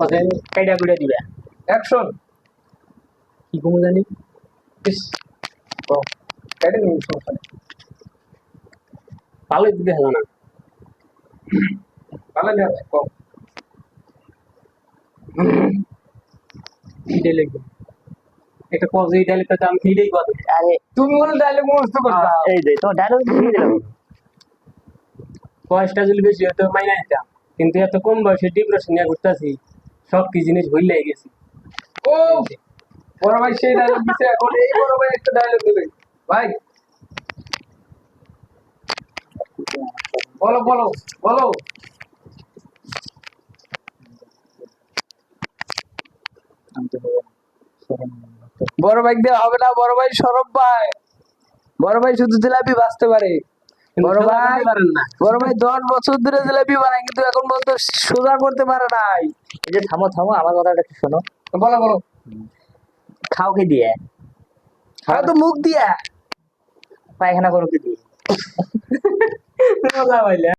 ওদের কাইডা গুড়া দিবা অ্যাকশন। কি কমু জানি ইস কেটে নিন সমস্যা নেই। ভালোই দিতে হলো না ভালো নেই কম। কি ডায়লগ এটা কজ এই ডায়লগটা তো আমি ফিরেই পাবো আরে তুমি মনে ডায়লগ মুখস্থ করতা। এই যে তোমার ডায়লগ দিয়ে দিলাম। বয়সটা যদি বেশি হতো মাইনা নিতাম কিন্তু এত কম বয়সে ডিপ্রেশন নিয়ে ঘুরতেছি সব কি জিনিস ভুলে গেছি ও বড় ভাই সেই ডায়লগ দিছে, এখন এই বড় ভাই একটা ডায়লগ দেবে। ভাই বলো বলো বলো। বড় ভাই দেওয়া হবে না, বড় ভাই সরব ভাই। বড় ভাই শুধু জিলাপি বাঁচতে পারে। কিন্তু বড় সোজা ভাই করতে পারেন না বড় ভাই 10 বছর ধরে জিলাপি বানায় কিন্তু এখন পর্যন্ত সোজা করতে পারে নাই। এই যে থামো থামো, আমার কথাটা একটু শোনো। বলো বলো। খাও কি দিয়ে? খাও তো মুখ দিয়া। পায়খানা করো কি দিয়ে? মজা পাইলে